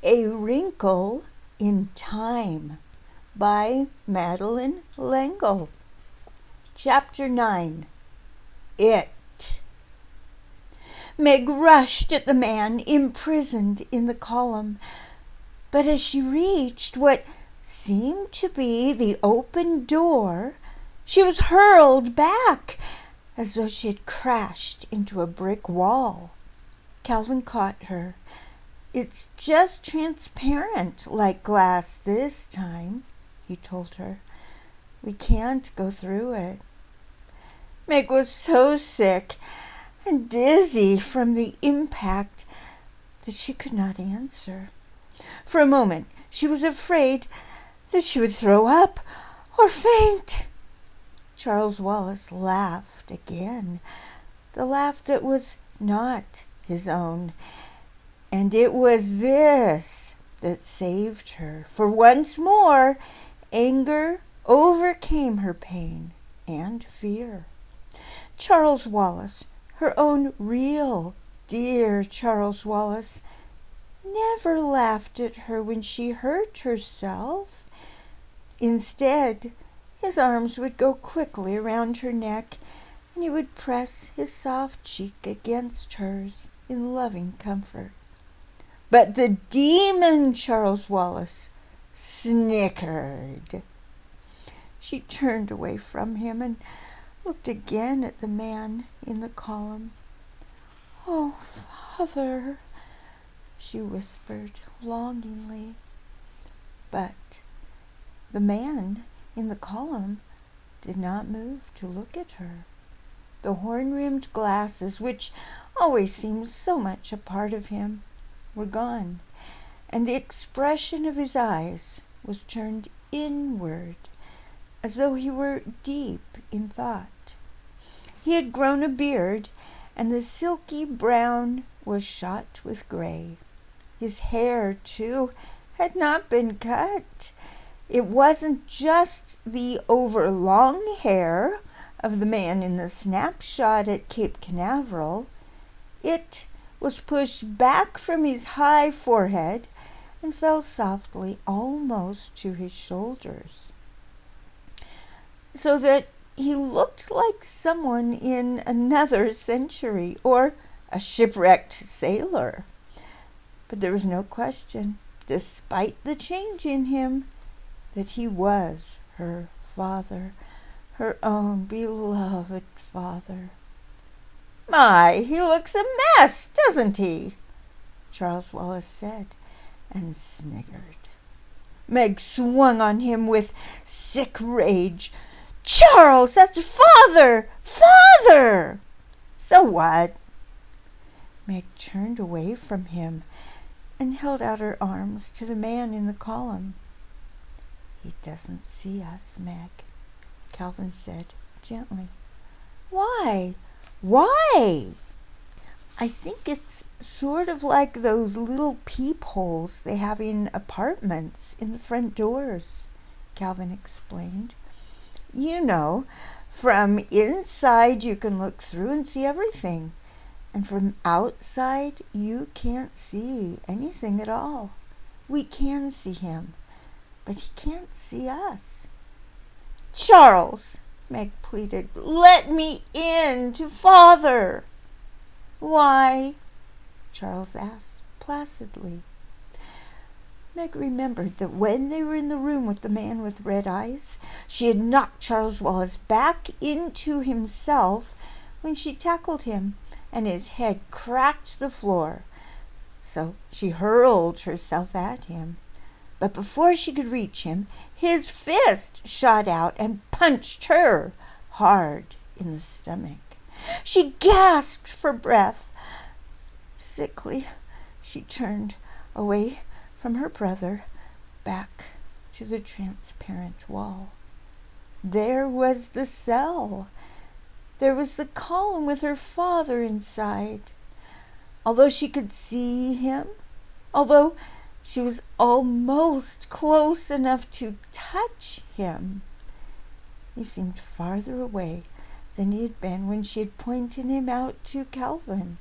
A Wrinkle in Time by Madeleine L'Engle. Chapter 9. It. Meg rushed at the man imprisoned in the column, but as she reached what seemed to be the open door, she was hurled back as though she had crashed into a brick wall. Calvin caught her. "It's just transparent like glass this time," he told her. "We can't go through it." Meg was so sick and dizzy from the impact that she could not answer. For a moment she was afraid that she would throw up or faint. Charles Wallace laughed again, the laugh that was not his own. And it was this that saved her, for once more anger overcame her pain and fear. Charles Wallace, her own real dear Charles Wallace, never laughed at her when she hurt herself. Instead, his arms would go quickly around her neck, and he would press his soft cheek against hers in loving comfort. But the demon Charles Wallace snickered. She turned away from him and looked again at the man in the column. "Oh, Father," she whispered longingly. But the man in the column did not move to look at her. The horn-rimmed glasses, which always seemed so much a part of him, were gone, and the expression of his eyes was turned inward, as though he were deep in thought. He had grown a beard, and the silky brown was shot with gray. His hair, too, had not been cut. It wasn't just the overlong hair of the man in the snapshot at Cape Canaveral. It was pushed back from his high forehead and fell softly almost to his shoulders, so that he looked like someone in another century or a shipwrecked sailor. But there was no question, despite the change in him, that he was her father, her own beloved father. "My, he looks a mess, doesn't he?" Charles Wallace said, and sniggered. Meg swung on him with sick rage. "Charles, that's father! Father!" "So what?" Meg turned away from him and held out her arms to the man in the column. "He doesn't see us, Meg," Calvin said gently. "Why? Why?" "I think it's sort of like those little peepholes they have in apartments in the front doors," Calvin explained. "You know, from inside you can look through and see everything, and from outside you can't see anything at all. We can see him, but he can't see us." "Charles," Meg pleaded, "let me in to Father." "Why?" Charles asked placidly. Meg remembered that when they were in the room with the man with red eyes, she had knocked Charles Wallace back into himself when she tackled him, and his head cracked the floor. So she hurled herself at him. But before she could reach him, his fist shot out and punched her hard in the stomach. She gasped for breath. Sickly, she turned away from her brother, back to the transparent wall. There was the cell. There was the column with her father inside. Although she could see him, although she was almost close enough to touch him, he seemed farther away than he had been when she had pointed him out to Calvin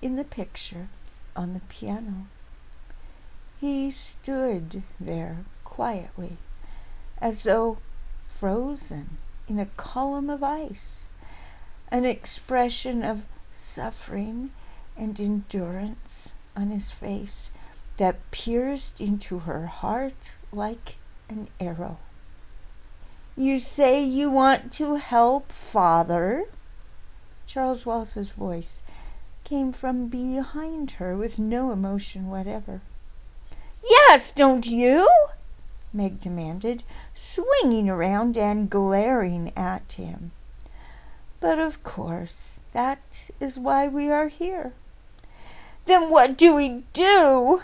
in the picture on the piano. He stood there quietly, as though frozen in a column of ice, an expression of suffering and endurance on his face that pierced into her heart like an arrow. "You say you want to help Father?" Charles Wallace's voice came from behind her with no emotion whatever. "Yes, don't you?" Meg demanded, swinging around and glaring at him. "But of course, that is why we are here." "Then what do we do?"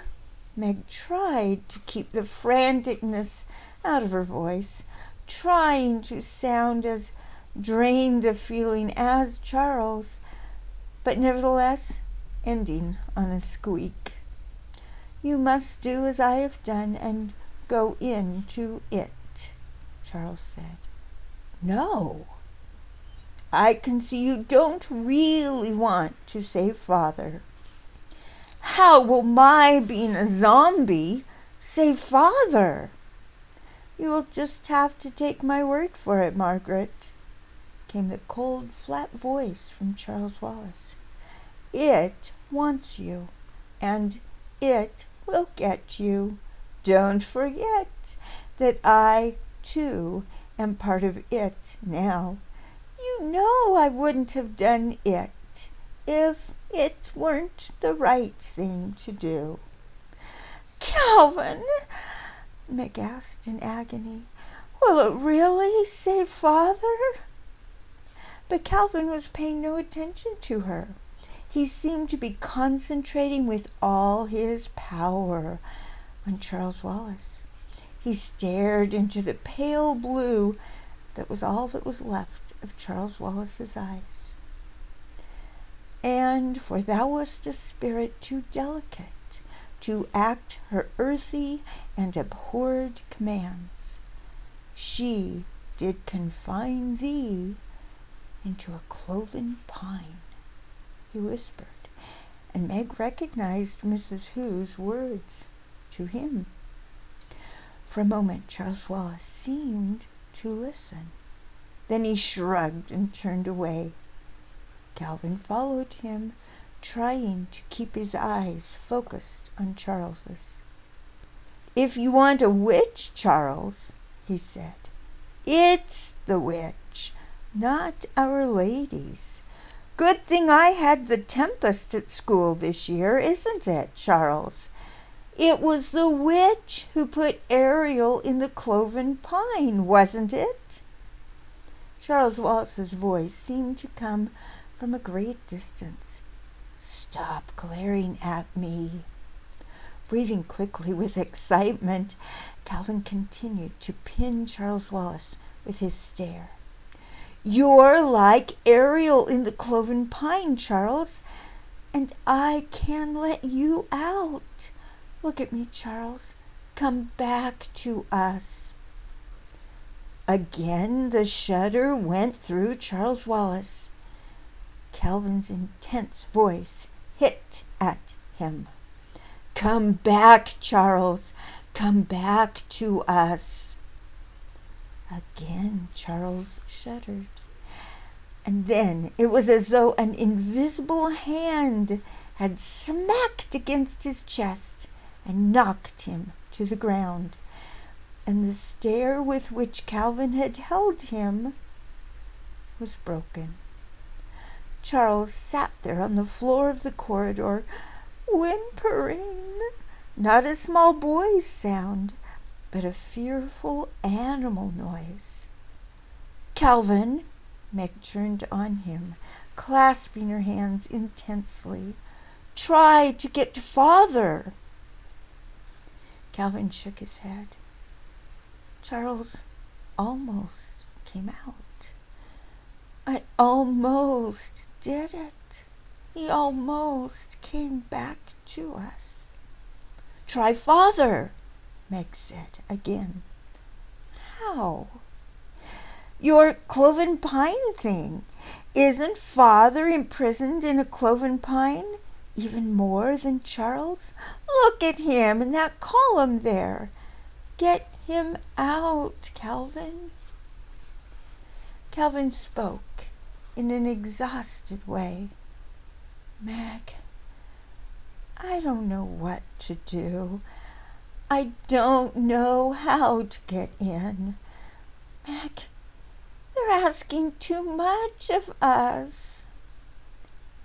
Meg tried to keep the franticness out of her voice, trying to sound as drained of feeling as Charles, but nevertheless ending on a squeak. "You must do as I have done and go into it," Charles said. "No. I can see you don't really want to save Father." "How will my being a zombie save Father?" "You will just have to take my word for it, Margaret," came the cold, flat voice from Charles Wallace. "It wants you, and it will get you. Don't forget that I, too, am part of it now. You know I wouldn't have done it if it weren't the right thing to do." "Calvin," Meg asked in agony, "will it really save Father?" But Calvin was paying no attention to her. He seemed to be concentrating with all his power on Charles Wallace. He stared into the pale blue that was all that was left of Charles Wallace's eyes. "And for thou wast a spirit too delicate to act her earthy and abhorred commands, she did confine thee into a cloven pine," he whispered, and Meg recognized Mrs. Who's words to him. For a moment, Charles Wallace seemed to listen. Then he shrugged and turned away. Calvin followed him, trying to keep his eyes focused on Charles's. "If you want a witch, Charles," he said, "it's the witch, not Our Lady's. Good thing I had the Tempest at school this year, isn't it, Charles? It was the witch who put Ariel in the cloven pine, wasn't it?" Charles Wallace's voice seemed to come from a great distance. "Stop glaring at me." Breathing quickly with excitement, Calvin continued to pin Charles Wallace with his stare. "You're like Ariel in the cloven pine, Charles, and I can let you out. Look at me, Charles. Come back to us." Again the shudder went through Charles Wallace. Calvin's intense voice hit at him. "Come back, Charles. Come back to us." Again Charles shuddered. And then it was as though an invisible hand had smacked against his chest and knocked him to the ground. And the stare with which Calvin had held him was broken. Charles sat there on the floor of the corridor, whimpering, not a small boy's sound, but a fearful animal noise. "Calvin," Meg turned on him, clasping her hands intensely, "try to get to Father." Calvin shook his head. Charles almost came out. "I almost did it. He almost came back to us." "Try Father," Meg said again. "How?" "Your cloven pine thing. Isn't Father imprisoned in a cloven pine? even more than Charles? Look at him in that column there. Get him out, Calvin." Calvin spoke in an exhausted way. "Meg, I don't know what to do. I don't know how to get in. Meg, they're asking too much of us."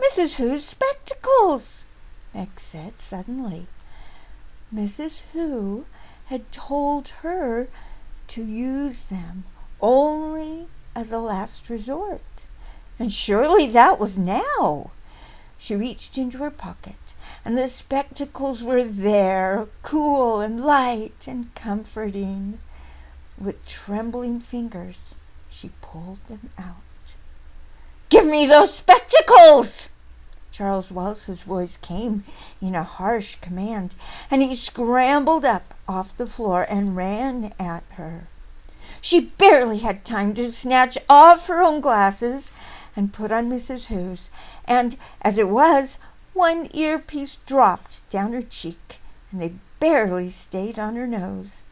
"Mrs. Who's spectacles," Meg said suddenly. Mrs. Who had told her to use them only as a last resort, and surely that was now. She reached into her pocket, and the spectacles were there, cool and light and comforting. With trembling fingers, she pulled them out. "Give me those spectacles!" Charles Wallace's voice came in a harsh command, and he scrambled up off the floor and ran at her. She barely had time to snatch off her own glasses and put on Mrs. Who's, and as it was, one earpiece dropped down her cheek, and they barely stayed on her nose.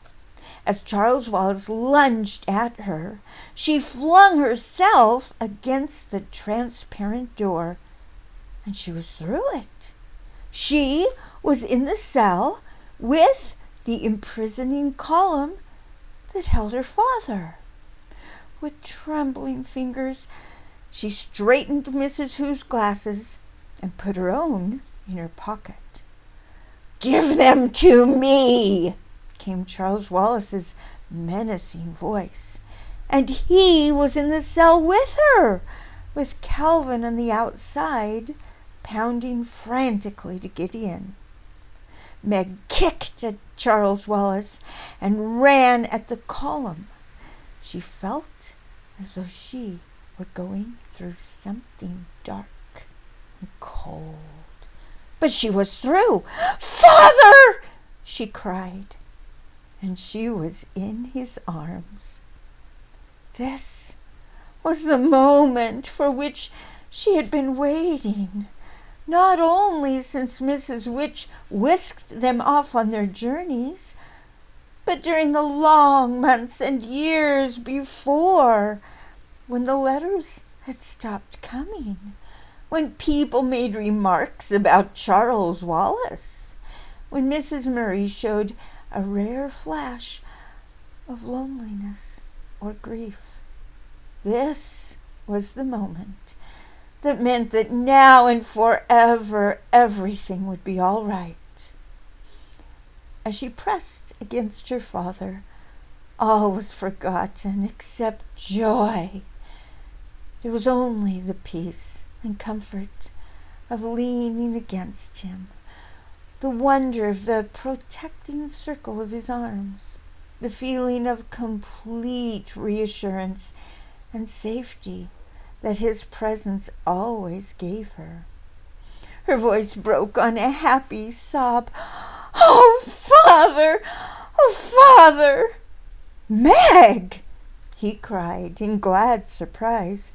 As Charles Wallace lunged at her, she flung herself against the transparent door, and she was through it. She was in the cell with the imprisoning column that held her father. With trembling fingers, she straightened Mrs. Who's glasses and put her own in her pocket. "Give them to me," came Charles Wallace's menacing voice. And he was in the cell with her, with Calvin on the outside, pounding frantically to get in. Meg kicked at Charles Wallace and ran at the column. She felt as though she were going through something dark and cold. But she was through. "Father!" she cried, and she was in his arms. This was the moment for which she had been waiting, not only since Mrs. Witch whisked them off on their journeys, but during the long months and years before, when the letters had stopped coming, when people made remarks about Charles Wallace, when Mrs. Murray showed a rare flash of loneliness or grief. This was the moment that meant that now and forever everything would be all right. As she pressed against her father, all was forgotten except joy. There was only the peace and comfort of leaning against him, the wonder of the protecting circle of his arms, the feeling of complete reassurance and safety that his presence always gave her. Her voice broke on a happy sob. "Oh, Father! Oh, Father!" "Meg!" he cried in glad surprise.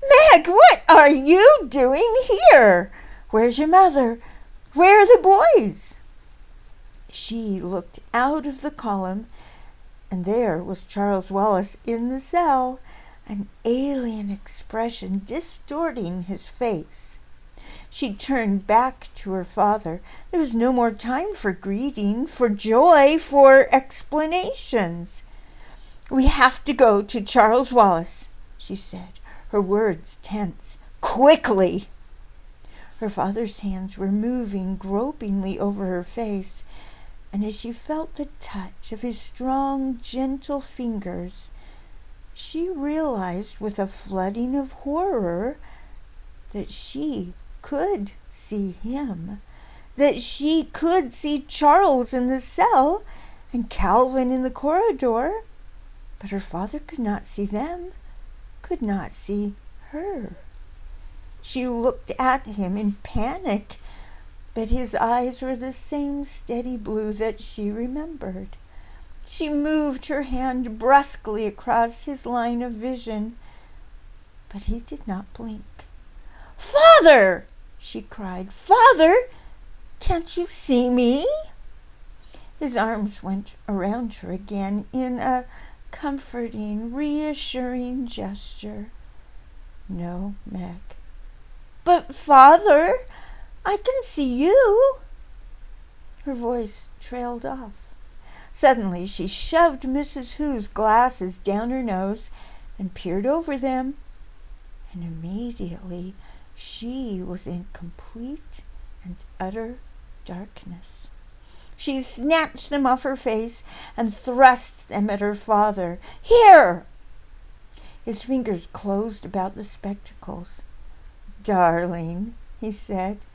"Meg, what are you doing here? Where's your mother? Where are the boys?" She looked out of the column, and there was Charles Wallace in the cell, an alien expression distorting his face. She turned back to her father. There was no more time for greeting, for joy, for explanations. "We have to go to Charles Wallace," she said, her words tense. "Quickly!" Her father's hands were moving gropingly over her face, and as she felt the touch of his strong, gentle fingers, she realized with a flooding of horror that she could see him, that she could see Charles in the cell and Calvin in the corridor, but her father could not see them, could not see her. She looked at him in panic, but his eyes were the same steady blue that she remembered. She moved her hand brusquely across his line of vision, but he did not blink. "Father!" she cried. "Father, can't you see me?" His arms went around her again in a comforting, reassuring gesture. "No, Meg." "But, Father, I can see you." Her voice trailed off. Suddenly, she shoved Mrs. Who's glasses down her nose and peered over them, and immediately she was in complete and utter darkness. She snatched them off her face and thrust them at her father. "Here!" His fingers closed about the spectacles. "Darling," he said,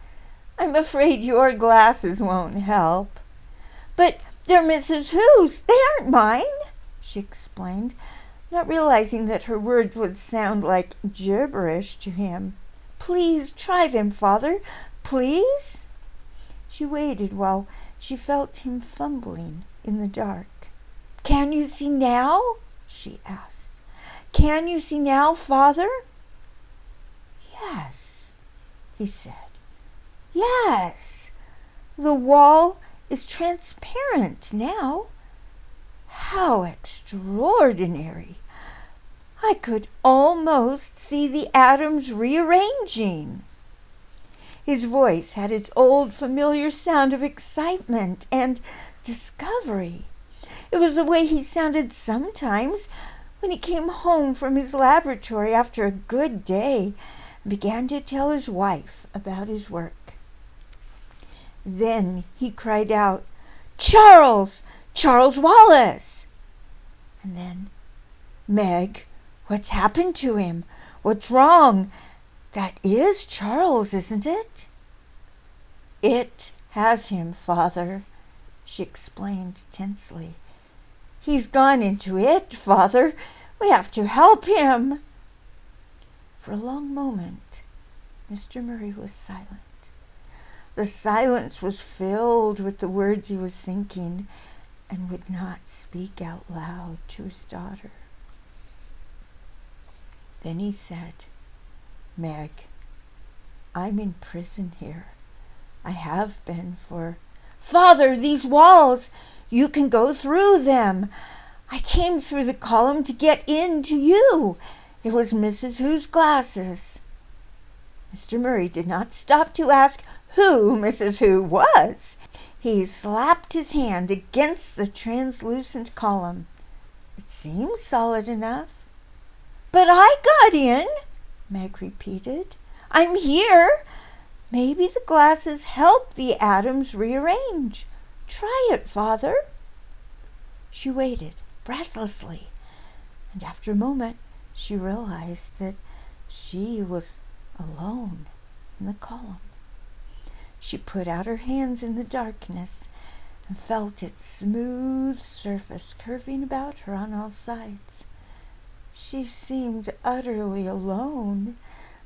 "I'm afraid your glasses won't help." "But they're Mrs. Who's. They aren't mine," she explained, not realizing that her words would sound like gibberish to him. "Please try them, Father. Please." She waited while she felt him fumbling in the dark. "Can you see now?" she asked. "Can you see now, Father?" "Yes," he said. "Yes. The wall is transparent now. How extraordinary! I could almost see the atoms rearranging." His voice had its old familiar sound of excitement and discovery. It was the way he sounded sometimes when he came home from his laboratory after a good day and began to tell his wife about his work. Then he cried out, "Charles! Charles Wallace!" And then, "Meg, what's happened to him? What's wrong? That is Charles, isn't it?" "It has him, Father," she explained tensely. "He's gone into it, Father. We have to help him." For a long moment, Mr. Murray was silent. The silence was filled with the words he was thinking and would not speak out loud to his daughter. Then he said, "Meg, I'm in prison here. I have been for—" "Father, these walls! You can go through them. I came through the column to get in to you. It was Mrs. Who's glasses." Mr. Murray did not stop to ask who Mrs. Who was. He slapped his hand against the translucent column. It seemed solid enough. "But I got in," Meg repeated. "I'm here. Maybe the glasses help the atoms rearrange. Try it, Father." She waited breathlessly, and after a moment she realized that she was alone in the column. She put out her hands in the darkness and felt its smooth surface curving about her on all sides. She seemed utterly alone,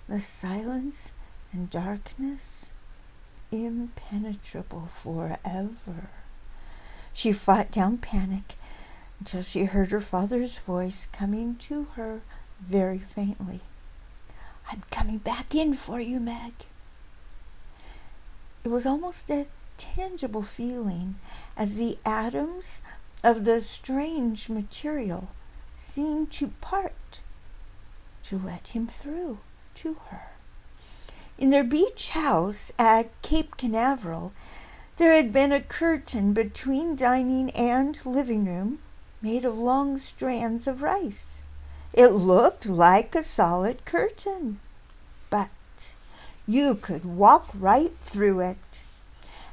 the silence and darkness impenetrable forever. She fought down panic until she heard her father's voice coming to her very faintly. "I'm coming back in for you, Meg." It was almost a tangible feeling as the atoms of the strange material seemed to part to let him through to her. In their beach house at Cape Canaveral, there had been a curtain between dining and living room made of long strands of rice. It looked like a solid curtain, but you could walk right through it.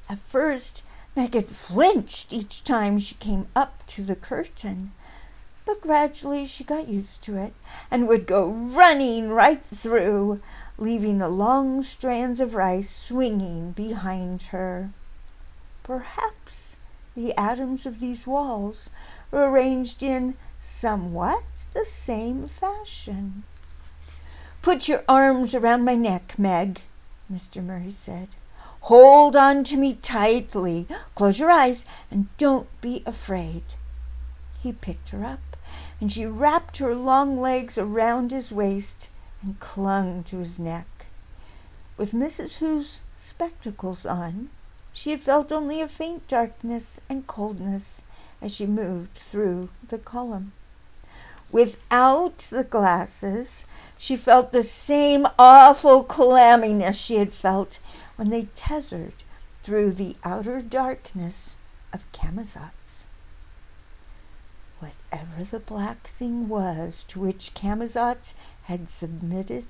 At first, Meg flinched each time she came up to the curtain, but gradually she got used to it and would go running right through, leaving the long strands of rice swinging behind her. Perhaps the atoms of these walls were arranged in somewhat the same fashion. "Put your arms around my neck, Meg," Mr. Murray said. "Hold on to me tightly. Close your eyes and don't be afraid." He picked her up, and she wrapped her long legs around his waist and clung to his neck. With Mrs. Who's spectacles on, she had felt only a faint darkness and coldness as she moved through the column. Without the glasses, she felt the same awful clamminess she had felt when they tessered through the outer darkness of Camazotz. Whatever the black thing was to which Camazotz had submitted,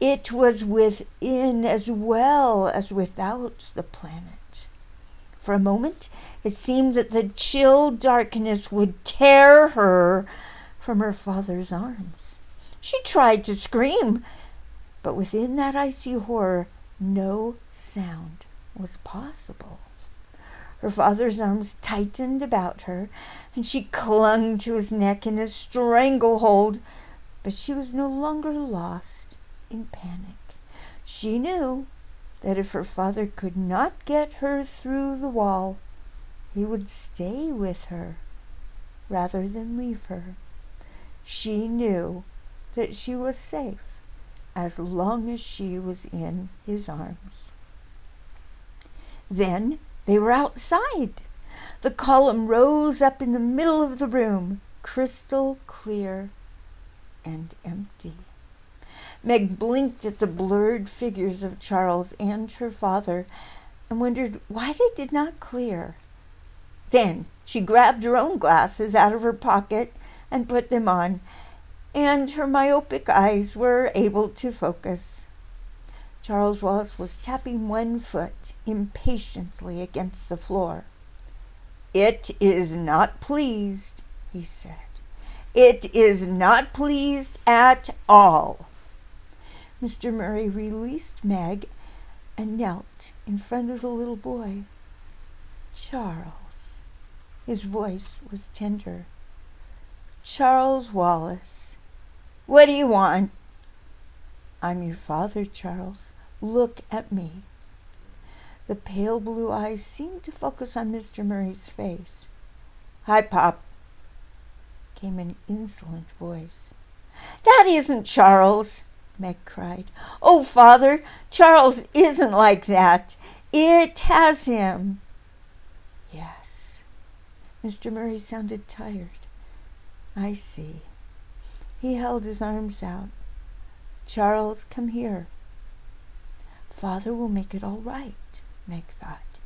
it was within as well as without the planet. For a moment, it seemed that the chill darkness would tear her from her father's arms. She tried to scream, but within that icy horror, no sound was possible. Her father's arms tightened about her, and she clung to his neck in a stranglehold, but she was no longer lost in panic. She knew that if her father could not get her through the wall, he would stay with her rather than leave her. She knew that she was safe as long as she was in his arms. Then they were outside. The column rose up in the middle of the room, crystal clear and empty. Meg blinked at the blurred figures of Charles and her father and wondered why they did not clear. Then she grabbed her own glasses out of her pocket and put them on, and her myopic eyes were able to focus. Charles Wallace was tapping one foot impatiently against the floor. "It is not pleased," he said. "It is not pleased at all." Mr. Murray released Meg and knelt in front of the little boy. "Charles," his voice was tender. "Charles Wallace, what do you want?" "I'm your father, Charles. Look at me." The pale blue eyes seemed to focus on Mr. Murray's face. "Hi, Pop," came an insolent voice. "That isn't Charles," Meg cried. "Oh, Father, Charles isn't like that. It has him." "Yes." Mr. Murray sounded tired. "I see." He held his arms out. "Charles, come here." "Father will make it all right," Meg thought.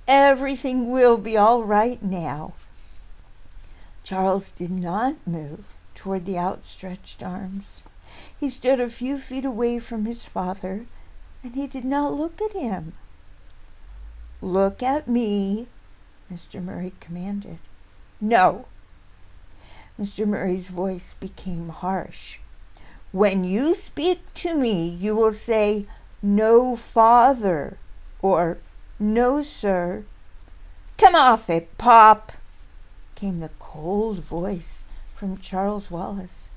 "Everything will be all right now." Charles did not move toward the outstretched arms. He stood a few feet away from his father, and he did not look at him. "Look at me," Mr. Murray commanded. "No." Mr. Murray's voice became harsh. "When you speak to me, you will say, 'No, Father,' or 'No, sir.'" "Come off it, Pop," came the cold voice from Charles Wallace.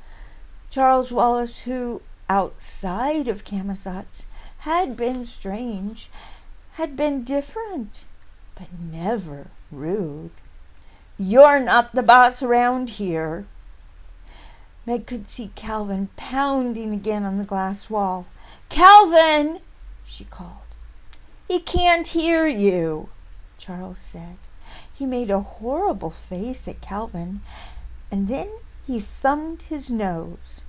Charles Wallace, who, outside of Camazotz, had been strange, had been different, but never rude. "You're not the boss around here." Meg could see Calvin pounding again on the glass wall. "Calvin!" she called. "He can't hear you," Charles said. He made a horrible face at Calvin, and then he thumbed his nose.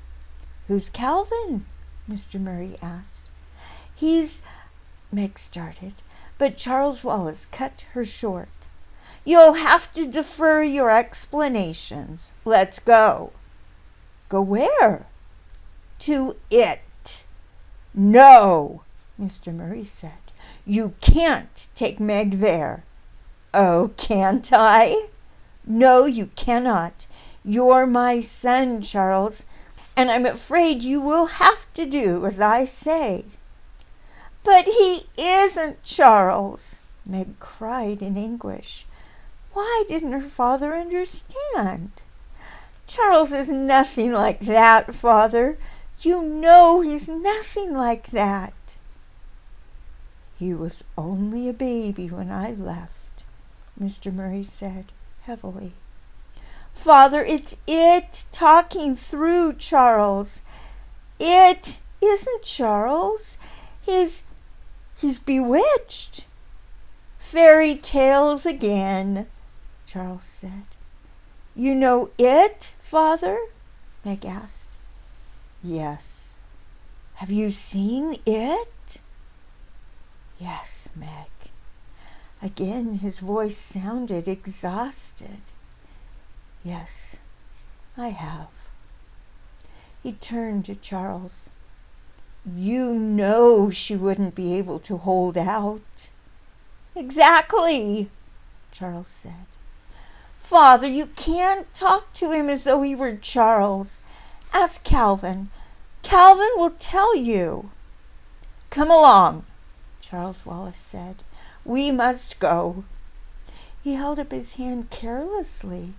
"Who's Calvin?" Mr. Murray asked. "He's—" Meg started, but Charles Wallace cut her short. "You'll have to defer your explanations. Let's go." "Go where?" "To it." "No," Mr. Murray said. "You can't take Meg there." "Oh, can't I?" "No, you cannot. You're my son, Charles, and I'm afraid you will have to do as I say." "But he isn't Charles," Meg cried in anguish. Why didn't her father understand? "Charles is nothing like that, Father. You know he's nothing like that." "He was only a baby when I left," Mr. Murray said heavily. "Father, it's it talking through Charles. It isn't Charles. He's bewitched." "Fairy tales again," Charles said. "You know it, Father?" Meg asked. "Yes." "Have you seen it?" "Yes, Meg." Again his voice sounded exhausted. "Yes, I have." He turned to Charles. "You know she wouldn't be able to hold out." "Exactly," Charles said. "Father, you can't talk to him as though he were Charles. Ask Calvin. Calvin will tell you." "Come along," Charles Wallace said. "We must go." He held up his hand carelessly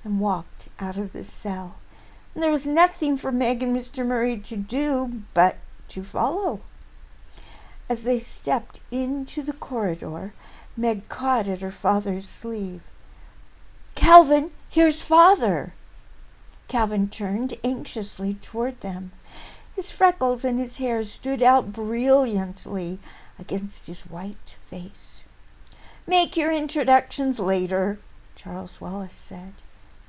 and walked out of the cell. And there was nothing for Meg and Mr. Murray to do but to follow. As they stepped into the corridor, Meg caught at her father's sleeve. "Calvin, here's Father." Calvin turned anxiously toward them. His freckles and his hair stood out brilliantly against his white face. "Make your introductions later," Charles Wallace said.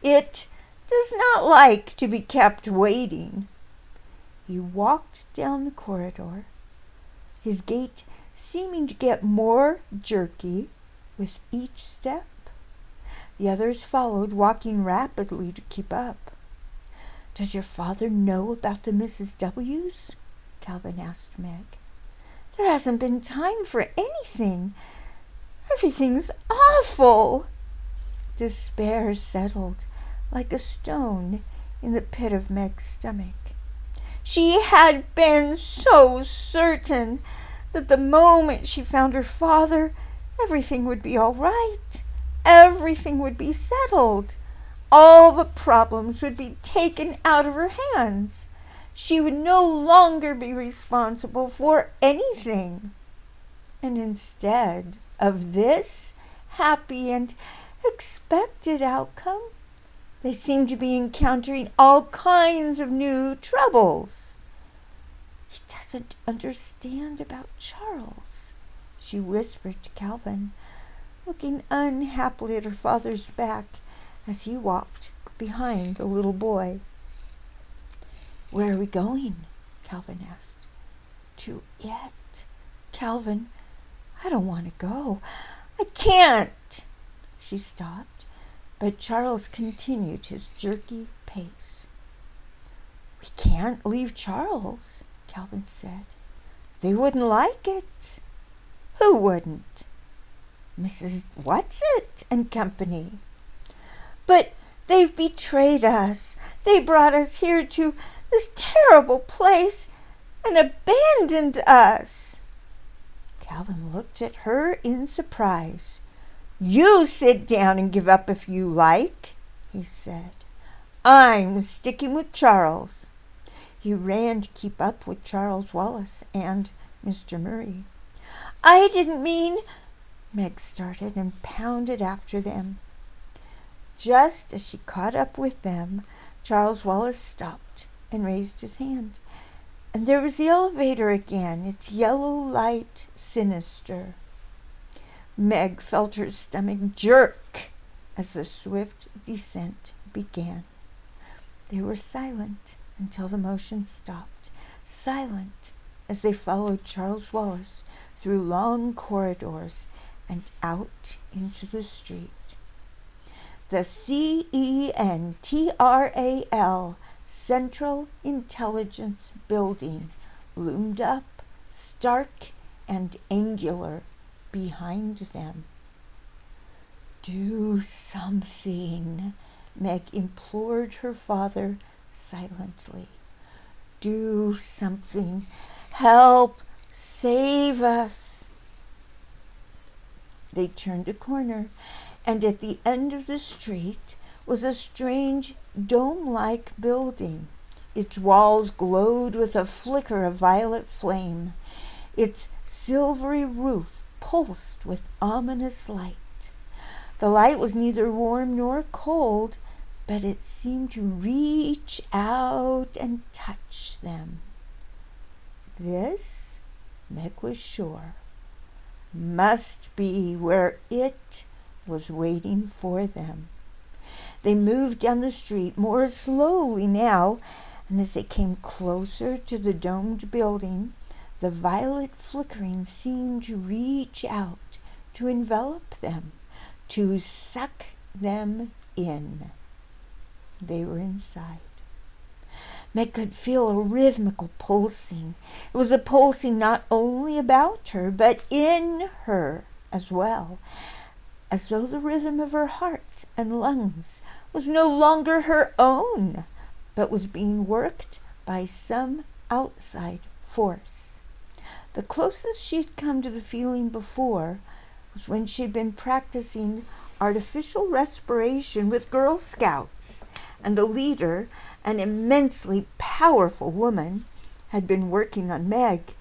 "It does not like to be kept waiting." He walked down the corridor, his gait seeming to get more jerky with each step. The others followed, walking rapidly to keep up. "Does your father know about the Mrs. W's?" Calvin asked Meg. "There hasn't been time for anything. Everything's awful." Despair settled like a stone in the pit of Meg's stomach. She had been so certain that the moment she found her father, everything would be all right. Everything would be settled. All the problems would be taken out of her hands. She would no longer be responsible for anything. And instead of this happy and expected outcome, they seemed to be encountering all kinds of new troubles. "He doesn't understand about Charles," she whispered to Calvin, looking unhappily at her father's back as he walked behind the little boy. "Where are we going?" Calvin asked. "To it." "Calvin, I don't want to go. I can't." She stopped, but Charles continued his jerky pace. "We can't leave Charles," Calvin said. "They wouldn't like it." "Who wouldn't?" "Mrs. What's-it and company." "But they've betrayed us. They brought us here to this terrible place and abandoned us." Calvin looked at her in surprise. "You sit down and give up if you like," he said. "I'm sticking with Charles." He ran to keep up with Charles Wallace and Mr. Murray. "I didn't mean—" Meg started and pounded after them. Just as she caught up with them, Charles Wallace stopped and raised his hand. And there was the elevator again, its yellow light sinister. Meg felt her stomach jerk as the swift descent began. They were silent until the motion stopped, silent as they followed Charles Wallace through long corridors and out into the street. The CENTRAL Central Intelligence Building loomed up, stark and angular, behind them. "Do something," Meg implored her father silently. "Do something. Help. Save us." They turned a corner, and at the end of the street was a strange dome-like building. Its walls glowed with a flicker of violet flame. Its silvery roof pulsed with ominous light. The light was neither warm nor cold, but it seemed to reach out and touch them. This Meg was sure, must be where it was waiting for them. They moved down the street more slowly now, and as they came closer to the domed building, the violet flickering seemed to reach out, to envelop them, to suck them in. They were inside. Meg could feel a rhythmical pulsing. It was a pulsing not only about her, but in her as well, as though the rhythm of her heart and lungs was no longer her own, but was being worked by some outside force. The closest she had come to the feeling before was when she had been practicing artificial respiration with Girl Scouts, and the leader, an immensely powerful woman, had been working on Meg,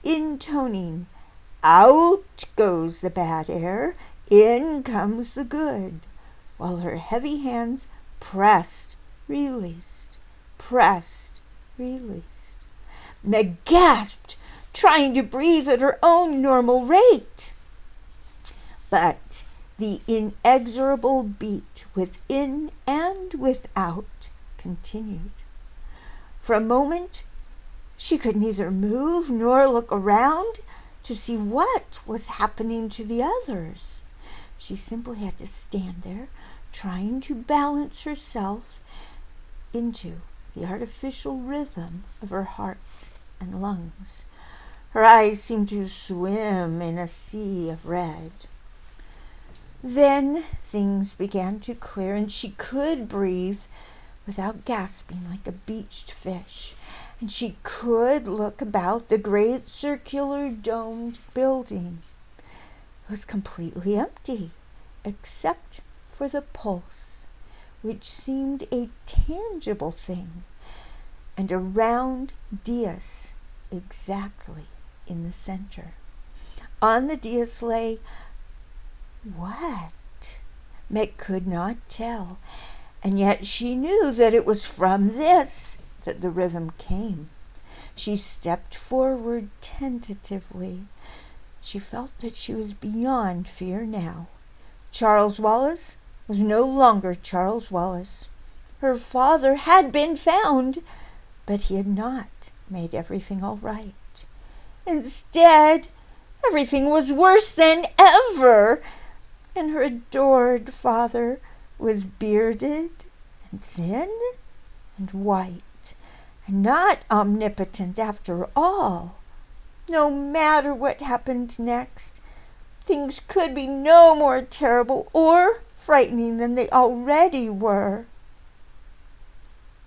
intoning, "Out goes the bad air, in comes the good," while her heavy hands pressed, released, pressed, released. Meg gasped, trying to breathe at her own normal rate. But the inexorable beat within and without continued. For a moment, she could neither move nor look around to see what was happening to the others. She simply had to stand there, trying to balance herself into the artificial rhythm of her heart and lungs. Her eyes seemed to swim in a sea of red. Then things began to clear, and she could breathe without gasping like a beached fish, and she could look about the great circular domed building. It was completely empty, except for the pulse, which seemed a tangible thing, and a round dais exactly in the center. On the dais lay what? Meg could not tell, and yet she knew that it was from this that the rhythm came. She stepped forward tentatively. She felt that she was beyond fear now. Charles Wallace was no longer Charles Wallace. Her father had been found, but he had not made everything all right. Instead, everything was worse than ever, and her adored father was bearded and thin and white, and not omnipotent after all. No matter what happened next, things could be no more terrible or frightening than they already were.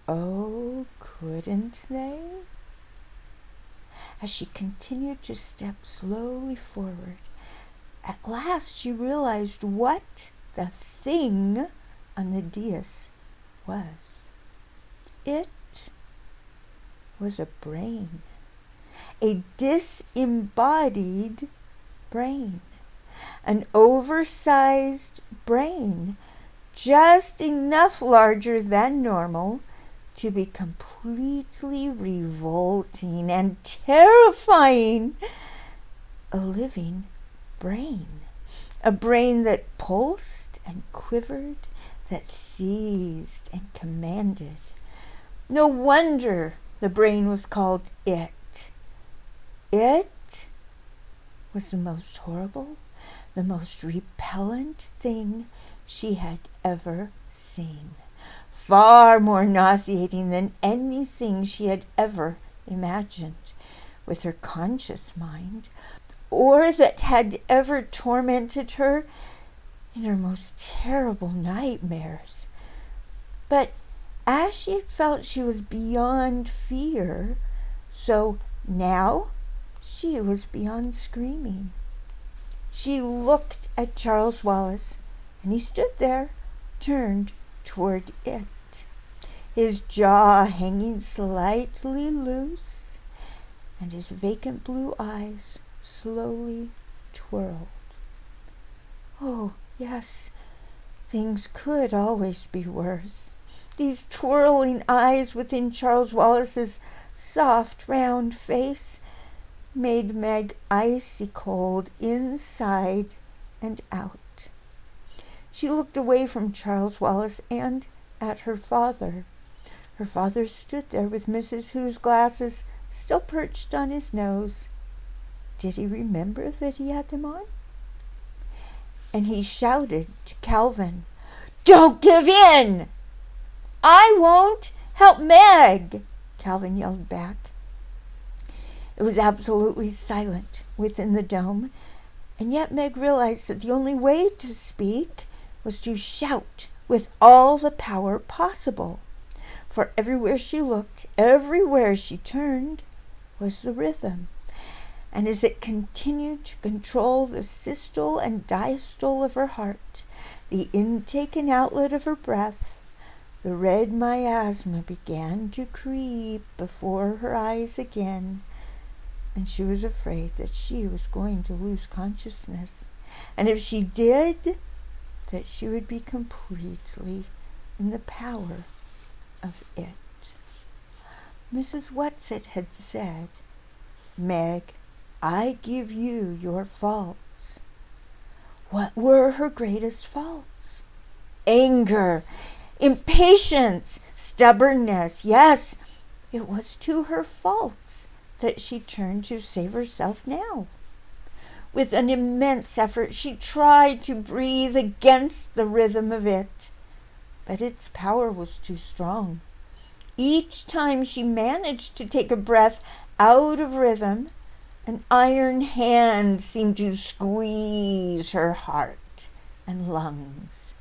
Oh, couldn't they? As she continued to step slowly forward, at last she realized what the thing on the dais was. It was a brain, a disembodied brain, an oversized brain, just enough larger than normal to be completely revolting and terrifying. A living brain, a brain that pulsed and quivered, that seized and commanded. No wonder the brain was called It. It was the most horrible, the most repellent thing she had ever seen. Far more nauseating than anything she had ever imagined with her conscious mind, or that had ever tormented her in her most terrible nightmares. But as she had felt she was beyond fear, so now she was beyond screaming. She looked at Charles Wallace, and he stood there, turned toward It, his jaw hanging slightly loose, and his vacant blue eyes slowly twirled. Oh, yes, things could always be worse. These twirling eyes within Charles Wallace's soft, round face, made Meg icy cold inside and out. She looked away from Charles Wallace and at her father. Her father stood there with Mrs. Who's glasses still perched on his nose. Did he remember that he had them on? And he shouted to Calvin, "Don't give in!" "I won't! Help Meg!" Calvin yelled back. It was absolutely silent within the dome, and yet Meg realized that the only way to speak was to shout with all the power possible. For everywhere she looked, everywhere she turned, was the rhythm. And as it continued to control the systole and diastole of her heart, the intake and outlet of her breath, the red miasma began to creep before her eyes again, and she was afraid that she was going to lose consciousness. And if she did, that she would be completely in the power of it. Mrs. Whatsit had said, "Meg, I give you your faults." What were her greatest faults? Anger, impatience, stubbornness. Yes, it was to her faults that she turned to save herself now. With an immense effort, she tried to breathe against the rhythm of it, but its power was too strong. Each time she managed to take a breath out of rhythm, an iron hand seemed to squeeze her heart and lungs.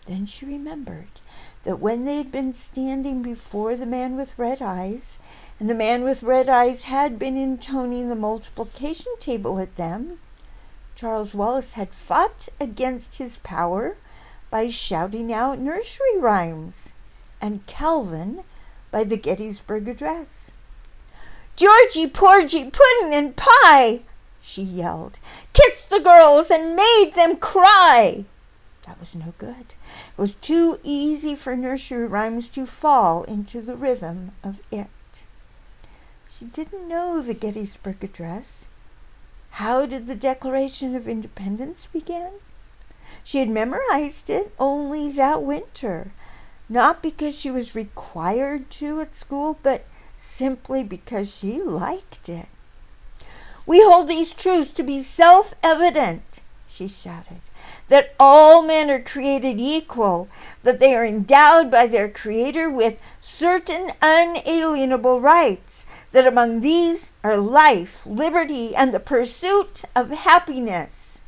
Then she remembered that when they had been standing before the man with red eyes, and the man with red eyes had been intoning the multiplication table at them, Charles Wallace had fought against his power by shouting out nursery rhymes, and Calvin by the Gettysburg Address. "Georgie, porgy, puddin' and pie," she yelled, "kissed the girls and made them cry." That was no good. It was too easy for nursery rhymes to fall into the rhythm of it. She didn't know the Gettysburg Address. How did the Declaration of Independence begin? She had memorized it only that winter, not because she was required to at school, but simply because she liked it. "We hold these truths to be self-evident," she shouted, "that all men are created equal, that they are endowed by their Creator with certain unalienable rights, that among these are life, liberty, and the pursuit of happiness."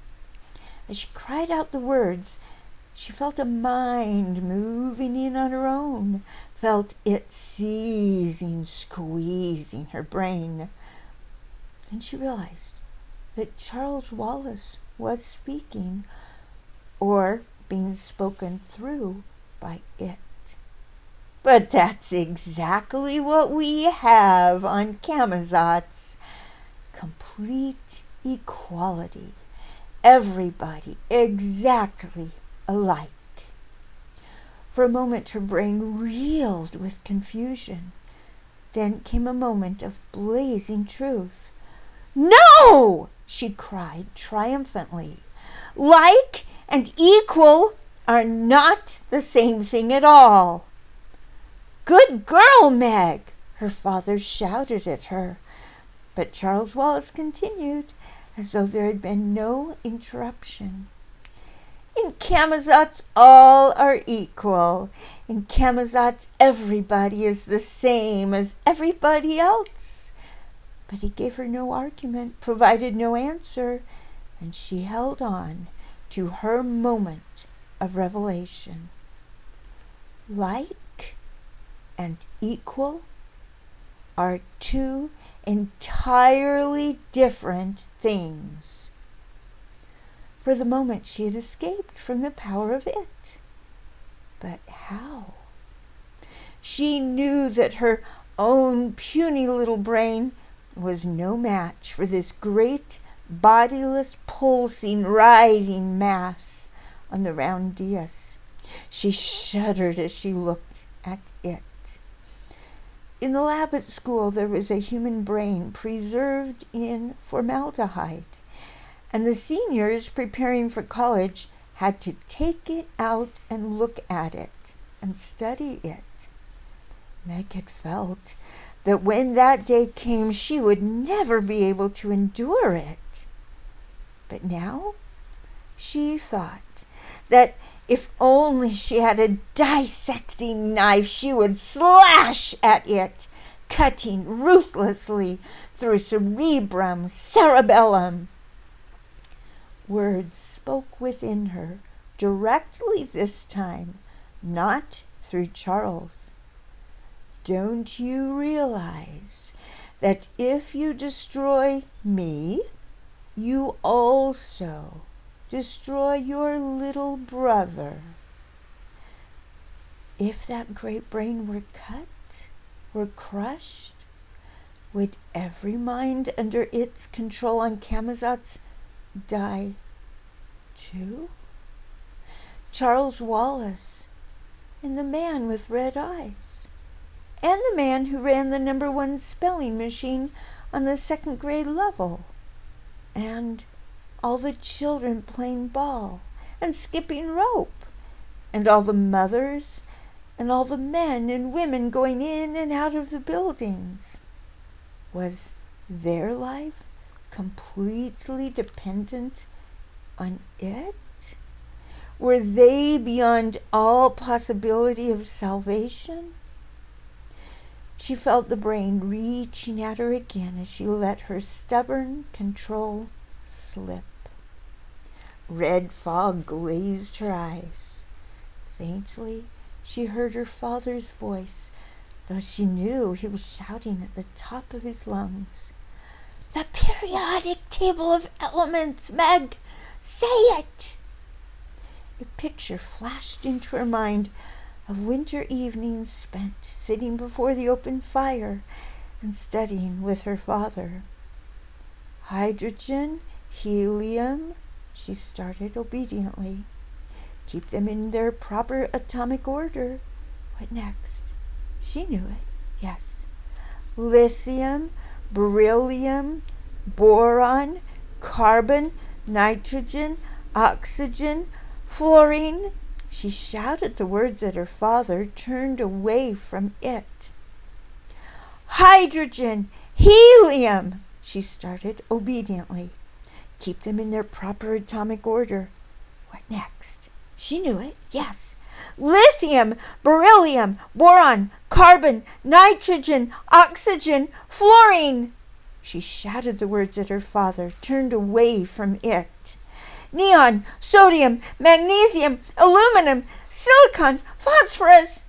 As she cried out the words, she felt a mind moving in on her own, felt it seizing, squeezing her brain. Then she realized that Charles Wallace was speaking, or being spoken through by it. But that's exactly what we have on Camazotz. Complete equality. Everybody exactly alike. For a moment her brain reeled with confusion. Then came a moment of blazing truth. "No!" she cried triumphantly. "Like and equal are not the same thing at all." "Good girl, Meg!" her father shouted at her. But Charles Wallace continued, as though there had been no interruption. "In Camazotz all are equal. In Camazotz everybody is the same as everybody else." But he gave her no argument, provided no answer, and she held on to her moment of revelation. Like and equal are two entirely different things. For the moment she had escaped from the power of it. But how? She knew that her own puny little brain was no match for this great, bodiless, pulsing, writhing mass on the round dais. She shuddered as she looked at it. In the lab at school, there was a human brain preserved in formaldehyde, and the seniors preparing for college had to take it out and look at it and study it. Meg had felt that when that day came, she would never be able to endure it. But now she thought that if only she had a dissecting knife, she would slash at it, cutting ruthlessly through cerebrum, cerebellum. Words spoke within her, directly this time, not through Charles. Don't you realize that if you destroy me, you also destroy your little brother? If that great brain were cut, were crushed, would every mind under its control on Camazotz die too? Charles Wallace, and the man with red eyes, and the man who ran the #1 spelling machine on the 2nd grade level, and all the children playing ball and skipping rope, and all the mothers and all the men and women going in and out of the buildings. Was their life completely dependent on it? Were they beyond all possibility of salvation? She felt the brain reaching at her again as she let her stubborn control slip. Red fog glazed her eyes. Faintly, she heard her father's voice, though she knew he was shouting at the top of his lungs. "The periodic table of elements, Meg! Say it!" A picture flashed into her mind of winter evenings spent sitting before the open fire and studying with her father. "Hydrogen, helium," she started obediently. "Keep them in their proper atomic order." What next? She knew it, yes. "Lithium, beryllium, boron, carbon, nitrogen, oxygen, fluorine." She shouted the words at her father, turned away from it. "Hydrogen, helium," she started obediently. "Keep them in their proper atomic order." What next? She knew it, yes. "Lithium, beryllium, boron, carbon, nitrogen, oxygen, fluorine." She shouted the words at her father, turned away from it. "Neon, sodium, magnesium, aluminum, silicon, phosphorus."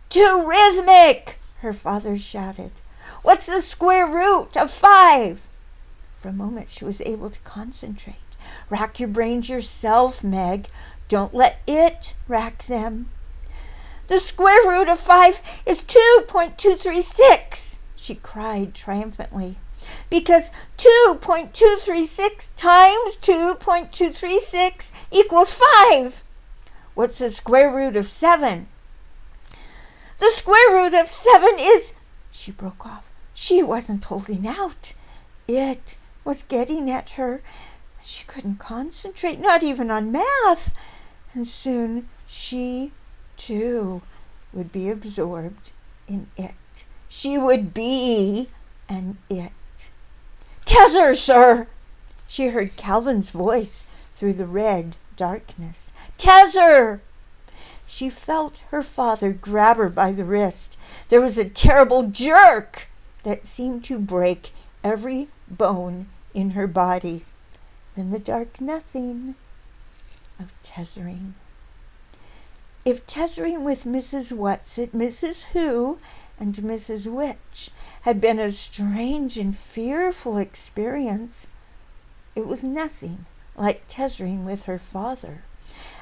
"Too rhythmic," her father shouted. "What's the square root of 5? For a moment she was able to concentrate. "Rack your brains yourself, Meg. Don't let it rack them." "The square root of 5 is 2.236, she cried triumphantly. "Because 2.236 times 2.236 equals 5. "What's the square root of 7? "The square root of 7 is—" She broke off. She wasn't holding out. It was getting at her. She couldn't concentrate, not even on math. And soon she, too, would be absorbed in it. She would be an it. "Tesser, sir!" She heard Calvin's voice through the red darkness. "Tesser!" She felt her father grab her by the wrist. There was a terrible jerk that seemed to break every bone in her body. Then the dark nothing of Tessering. If Tessering with Mrs. Whatsit, Mrs. Who, and Mrs. Which had been a strange and fearful experience, it was nothing like Tessering with her father.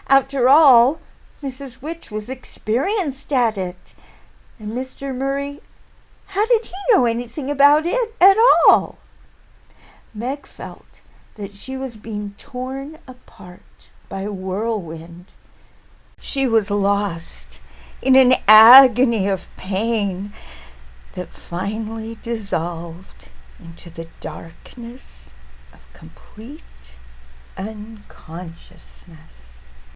After all, Mrs. Which was experienced at it, and Mr. Murray, how did he know anything about it at all? Meg felt that she was being torn apart by a whirlwind. She was lost in an agony of pain. that finally dissolved into the darkness of complete unconsciousness.